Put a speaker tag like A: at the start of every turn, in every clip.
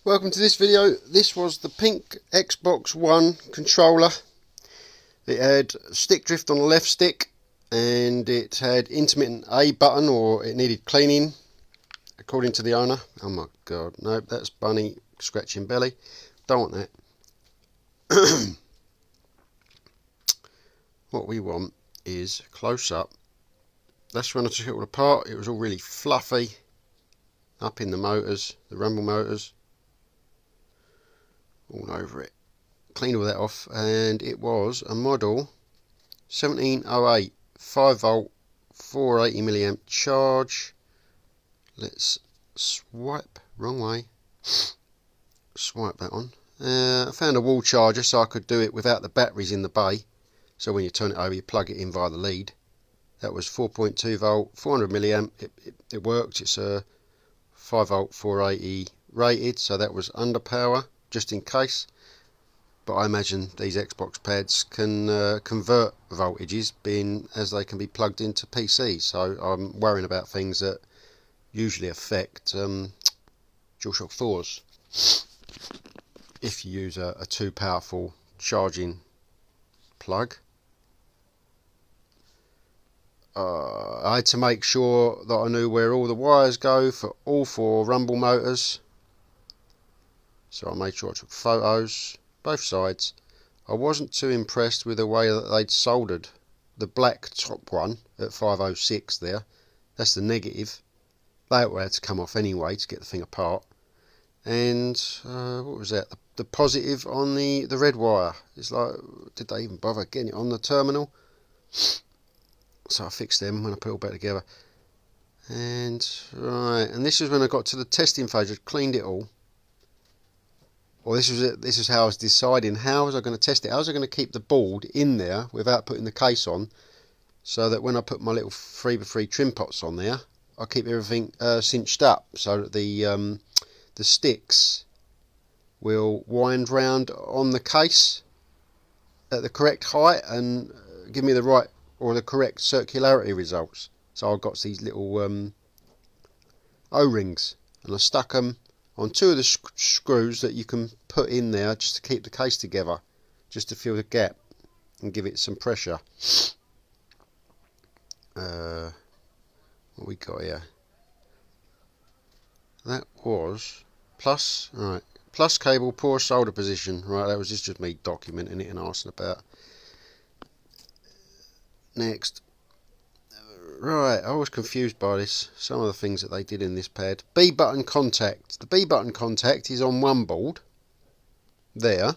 A: Welcome to this video. This was the pink Xbox One controller. It had stick drift on the left stick and it had intermittent A button, or it needed cleaning according to the owner. Oh my god, no, that's Bunny scratching belly. Don't want that. What we want is close up. That's when I took it all apart. It was all really fluffy up in the motors, the rumble motors, all over it. Cleaned all that off, and it was a model 1708 5 volt 480 milliamp charge. Let's swipe, wrong way, swipe that on. I found a wall charger so I could do it without the batteries in the bay, so when you turn it over you plug it in via the lead. That was 4.2 volt 400 milliamp. It worked. It's a 5 volt 480 rated, so that was under power just in case. But I imagine these Xbox pads can convert voltages, being as they can be plugged into PCs. So I'm worrying about things that usually affect DualShock 4s if you use a too powerful charging plug. I had to make sure that I knew where all the wires go for all 4 rumble motors. So I made sure I took photos, both sides. I wasn't too impressed with the way that they'd soldered the black top one at 506 there. That's the negative. That had to come off anyway to get the thing apart. And what was that? The positive on the red wire. It's like, did they even bother getting it on the terminal? So I fixed them when I put it all back together. And right, and this is when I got to the testing phase. I cleaned it all. Well, this was it. This is how I was deciding how was I going to test it. How was I going to keep the board in there without putting the case on, so that when I put my little 3x3 trim pots on there, I keep everything cinched up, so that the sticks will wind round on the case at the correct height and give me the right or the correct circularity results. So I got these little O-rings, and I stuck them on 2 of the screws that you can put in there just to keep the case together, just to fill the gap and give it some pressure. What we got here? That was plus, right, plus cable, poor solder position. Right, that was just me documenting it and asking about. Next. Right, I was confused by this. Some of the things that they did in this pad. B button contact. The B button contact is on one board. There.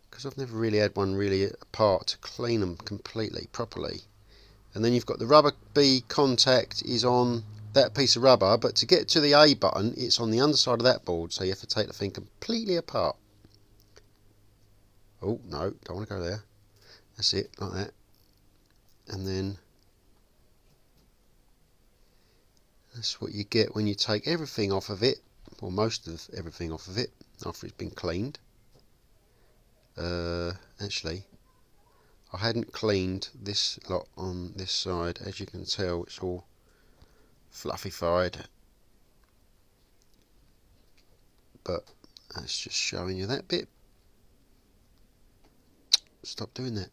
A: Because I've never really had one really apart to clean them completely, properly. And then you've got the rubber B contact is on that piece of rubber. But to get to the A button, it's on the underside of that board. So you have to take the thing completely apart. Oh, no, don't want to go there. That's it, like that. And then that's what you get when you take everything off of it, or most of everything off of it, after it's been cleaned. Actually, I hadn't cleaned this lot on this side. As you can tell, it's all fluffified. But that's just showing you that bit. Stop doing that.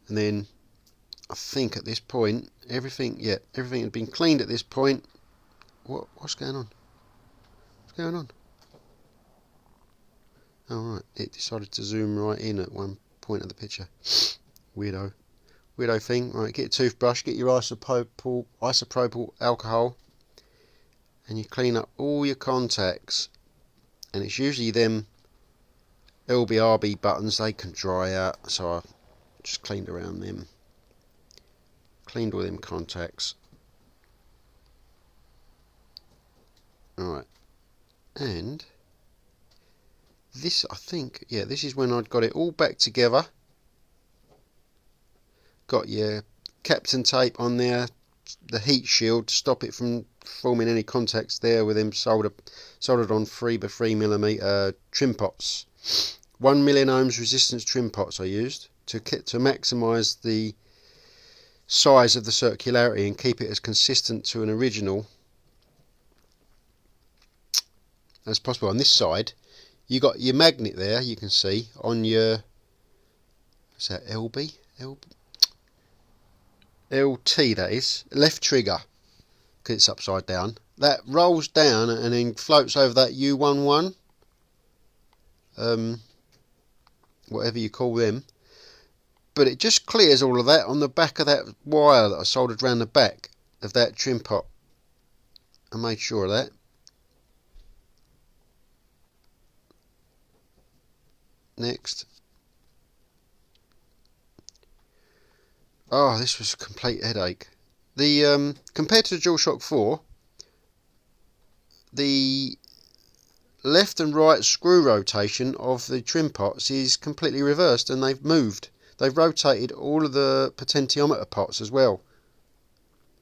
A: And then I think at this point everything had been cleaned at this point. What's going on? What's going on? Oh right, it decided to zoom right in at one point of the picture. Weirdo thing. Right, get a toothbrush, get your isopropyl alcohol, and you clean up all your contacts. And it's usually them LBRB buttons, they can dry out, so I just cleaned around them. Cleaned all them contacts. Alright. And this, I think, yeah, this is when I'd got it all back together. Got your Captain tape on there, the heat shield to stop it from forming any contacts there with them soldered on 3x3mm trim pots. 1 million ohms resistance trim pots I used to maximise the size of the circularity and keep it as consistent to an original as possible. On this side, you got your magnet there, you can see on your, what's that, LT, that is, left trigger, because it's upside down. That rolls down and then floats over that U11, whatever you call them. But it just clears all of that on the back of that wire that I soldered around the back of that trim pot. I made sure of that. Next. Oh, this was a complete headache. The compared to the DualShock 4, the left and right screw rotation of the trim pots is completely reversed, and they've moved. They've rotated all of the potentiometer pots as well.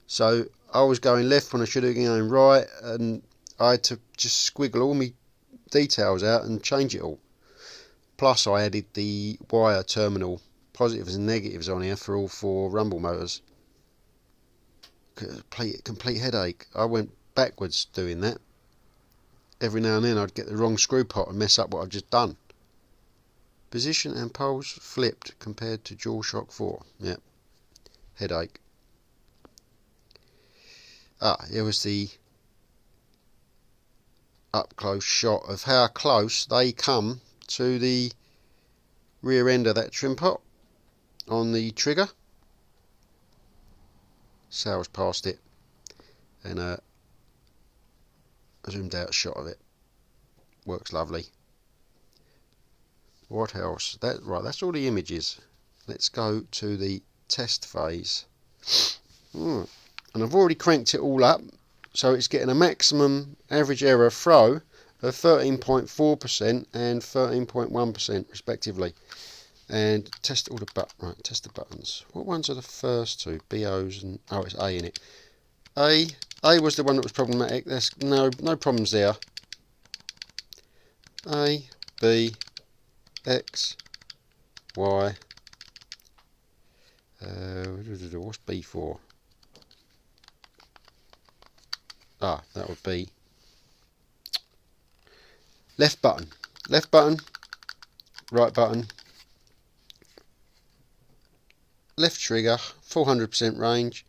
A: So I was going left when I should have been going right, and I had to just squiggle all my details out and change it all. Plus I added the wire terminal positives and negatives on here for all 4 rumble motors. Complete headache. I went backwards doing that. Every now and then I'd get the wrong screw pot and mess up what I've just done. Position and poles flipped compared to DualShock 4. Yep. Headache. Here was the up close shot of how close they come to the rear end of that trim pot on the trigger. Sails past it, and a zoomed out shot of it. Works lovely. What else? Right, that's all the images. Let's go to the test phase. And I've already cranked it all up, so it's getting a maximum average error throw of 13.4% and 13.1% respectively. And test all the test the buttons. What ones are the first two? BOs and it's A in it. A was the one that was problematic. There's no problems there. A, B, X, Y. What's B for? That would be left button, right button, left trigger, 400% range,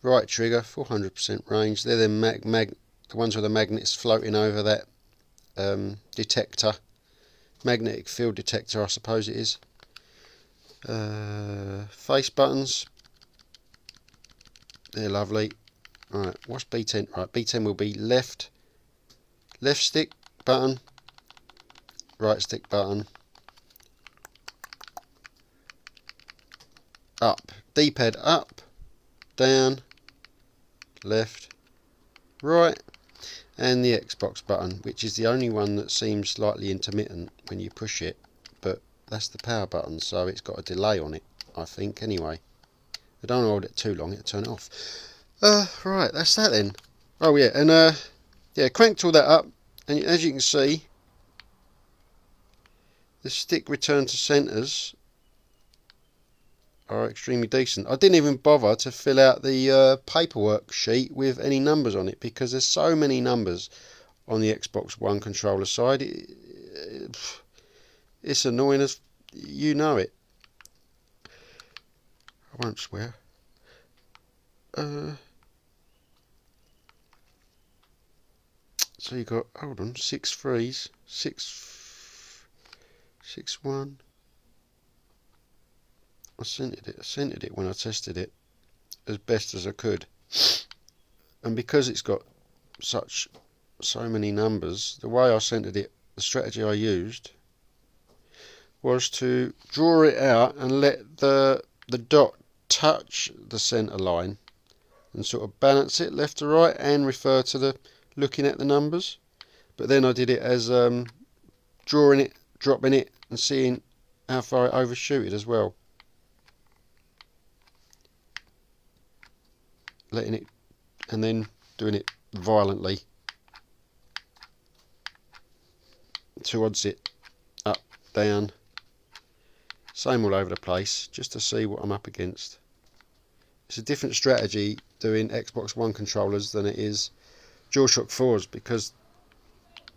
A: right trigger, 400% range. They're the ones with the magnets floating over that detector, magnetic field detector, I suppose it is. Face buttons, they're lovely. Right, what's B10? Right, B10 will be left stick button, right stick button, up, D-pad up, down, left, right, and the Xbox button, which is the only one that seems slightly intermittent when you push it, but that's the power button, so it's got a delay on it, I think, anyway. I don't hold it too long, it'll turn it off. Right, that's that then. Oh yeah, and yeah, cranked all that up, and as you can see, the stick return to centres are extremely decent. I didn't even bother to fill out the paperwork sheet with any numbers on it, because there's so many numbers on the Xbox One controller side. It's annoying as you know it. I won't swear. So you got, hold on, 6 threes, 6 1. I centered it when I tested it as best as I could, and because it's got so many numbers, the way I centered it, the strategy I used was to draw it out and let the dot touch the center line and sort of balance it left to right and refer to the looking at the numbers. But then I did it as drawing it, dropping it, and seeing how far it overshooted as well. Letting it, and then doing it violently towards it, up, down, same all over the place, just to see what I'm up against. It's a different strategy doing Xbox One controllers than it is DualShock 4s, because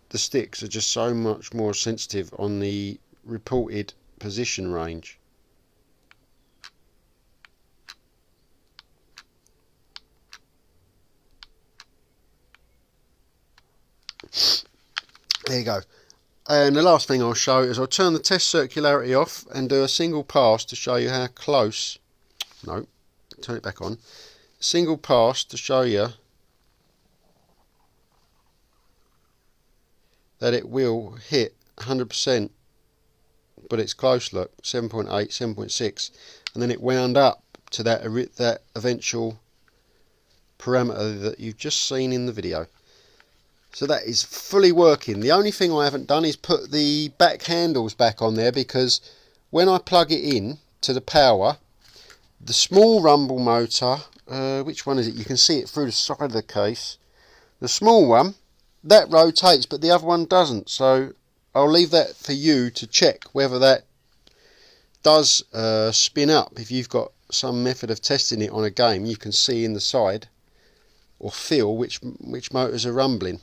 A: the sticks are just so much more sensitive on the reported position range. There you go. And the last thing I'll show is I'll turn the test circularity off and do a single pass to show you how close. No, turn it back on. Single pass to show you that it will hit 100%, but it's close. Look, 7.8, 7.6, and then it wound up to that eventual parameter that you've just seen in the video. So that is fully working. The only thing I haven't done is put the back handles back on there, because when I plug it in to the power, the small rumble motor, which one is it? You can see it through the side of the case. The small one, that rotates, but the other one doesn't. So I'll leave that for you to check whether that does spin up. If you've got some method of testing it on a game, you can see in the side or feel which motors are rumbling.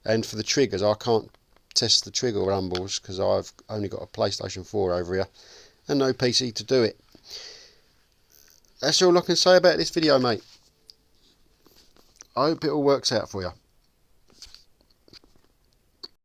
A: And for the triggers, I can't test the trigger rumbles because I've only got a PlayStation 4 over here and no PC to do it. That's all I can say about this video, mate. I hope it all works out for you.